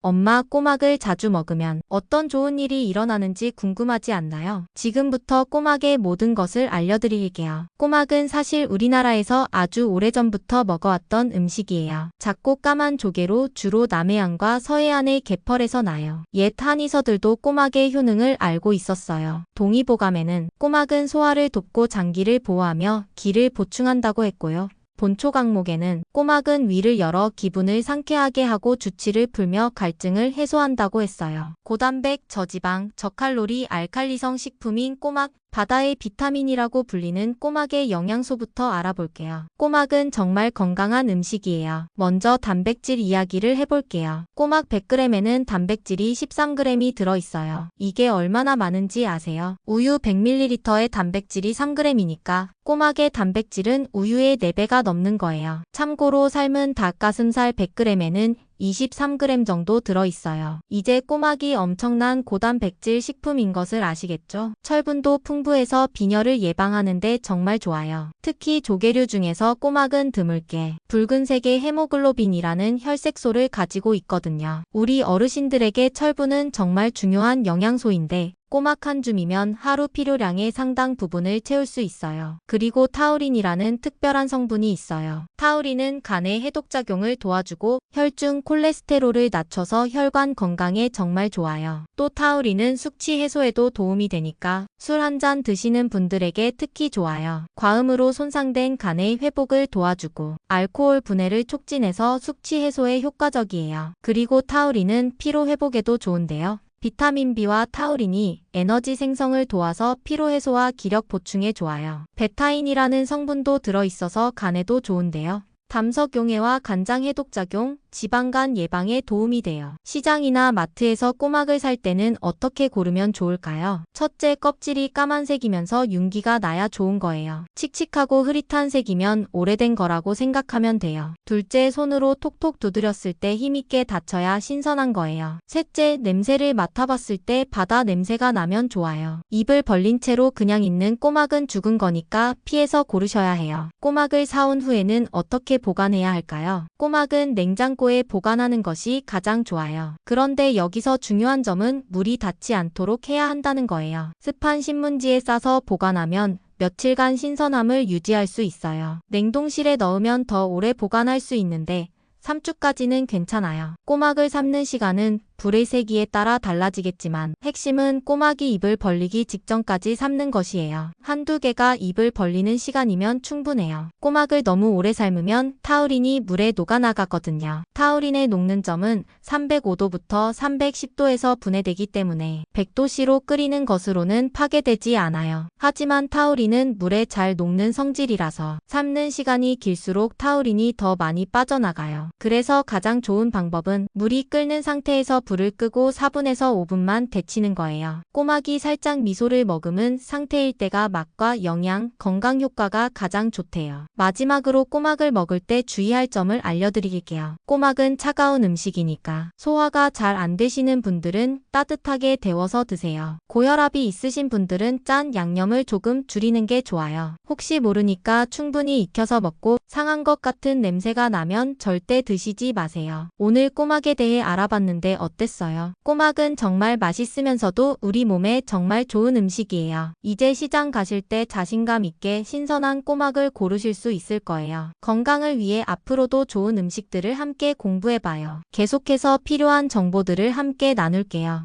엄마, 꼬막을 자주 먹으면 어떤 좋은 일이 일어나는지 궁금하지 않나요? 지금부터 꼬막의 모든 것을 알려드릴게요. 꼬막은 사실 우리나라에서 아주 오래전부터 먹어왔던 음식이에요. 작고 까만 조개로 주로 남해안과 서해안의 갯벌에서 나요. 옛 한의서들도 꼬막의 효능을 알고 있었어요. 동의보감에는 꼬막은 소화를 돕고 장기를 보호하며 기를 보충한다고 했고요. 본초 강목에는 꼬막은 위를 열어 기분을 상쾌하게 하고 주치를 풀며 갈증을 해소한다고 했어요. 고단백, 저지방, 저칼로리, 알칼리성 식품인 꼬막, 바다의 비타민이라고 불리는 꼬막의 영양소부터 알아볼게요. 꼬막은 정말 건강한 음식이에요. 먼저 단백질 이야기를 해볼게요. 꼬막 100g에는 단백질이 13g이 들어있어요. 이게 얼마나 많은지 아세요? 우유 100ml에 단백질이 3g이니까 꼬막의 단백질은 우유의 4배가 넘는 거예요. 참고로 삶은 닭가슴살 100g에는 23g 정도 들어있어요. 이제 꼬막이 엄청난 고단백질 식품인 것을 아시겠죠? 철분도 풍부해서 빈혈을 예방하는 데 정말 좋아요. 특히 조개류 중에서 꼬막은 드물게 붉은색의 헤모글로빈이라는 혈색소를 가지고 있거든요. 우리 어르신들에게 철분은 정말 중요한 영양소인데 꼬막 한 줌이면 하루 필요량의 상당 부분을 채울 수 있어요. 그리고 타우린이라는 특별한 성분이 있어요. 타우린은 간의 해독작용을 도와주고 혈중 콜레스테롤을 낮춰서 혈관 건강에 정말 좋아요. 또 타우린은 숙취 해소에도 도움이 되니까 술 한 잔 드시는 분들에게 특히 좋아요. 과음으로 손상된 간의 회복을 도와주고 알코올 분해를 촉진해서 숙취 해소에 효과적이에요. 그리고 타우린은 피로 회복에도 좋은데요. 비타민 B와 타우린이 에너지 생성을 도와서 피로 해소와 기력 보충에 좋아요. 베타인이라는 성분도 들어있어서 간에도 좋은데요. 담석용해와 간장 해독작용, 지방간 예방에 도움이 돼요. 시장이나 마트에서 꼬막을 살 때는 어떻게 고르면 좋을까요? 첫째, 껍질이 까만색이면서 윤기가 나야 좋은 거예요. 칙칙하고 흐릿한 색이면 오래된 거라고 생각하면 돼요. 둘째, 손으로 톡톡 두드렸을 때 힘있게 닫혀야 신선한 거예요. 셋째, 냄새를 맡아봤을 때 바다 냄새가 나면 좋아요. 입을 벌린 채로 그냥 있는 꼬막은 죽은 거니까 피해서 고르셔야 해요. 꼬막을 사온 후에는 어떻게 보관해야 할까요? 꼬막은 냉장고에 보관하는 것이 가장 좋아요. 그런데 여기서 중요한 점은 물이 닿지 않도록 해야 한다는 거예요. 습한 신문지에 싸서 보관하면 며칠간 신선함을 유지할 수 있어요. 냉동실에 넣으면 더 오래 보관할 수 있는데 3주까지는 괜찮아요. 꼬막을 삶는 시간은 불의 세기에 따라 달라지겠지만 핵심은 꼬막이 입을 벌리기 직전까지 삶는 것이에요. 한두 개가 입을 벌리는 시간이면 충분해요. 꼬막을 너무 오래 삶으면 타우린이 물에 녹아나가거든요. 타우린의 녹는 점은 305도부터 310도에서 분해되기 때문에 100도씨로 끓이는 것으로는 파괴되지 않아요. 하지만 타우린은 물에 잘 녹는 성질이라서 삶는 시간이 길수록 타우린이 더 많이 빠져나가요. 그래서 가장 좋은 방법은 물이 끓는 상태에서 불을 끄고 4분에서 5분만 데치는 거예요. 꼬막이 살짝 미소를 머금은 상태일 때가 맛과 영양, 건강 효과가 가장 좋대요. 마지막으로 꼬막을 먹을 때 주의할 점을 알려드릴게요. 꼬막은 차가운 음식이니까 소화가 잘 안 되시는 분들은 따뜻하게 데워서 드세요. 고혈압이 있으신 분들은 짠 양념을 조금 줄이는 게 좋아요. 혹시 모르니까 충분히 익혀서 먹고 상한 것 같은 냄새가 나면 절대 드시지 마세요. 오늘 꼬막에 대해 알아봤는데 어땠어요? 꼬막은 정말 맛있으면서도 우리 몸에 정말 좋은 음식이에요. 이제 시장 가실 때 자신감 있게 신선한 꼬막을 고르실 수 있을 거예요. 건강을 위해 앞으로도 좋은 음식들을 함께 공부해봐요. 계속해서 필요한 정보들을 함께 나눌게요.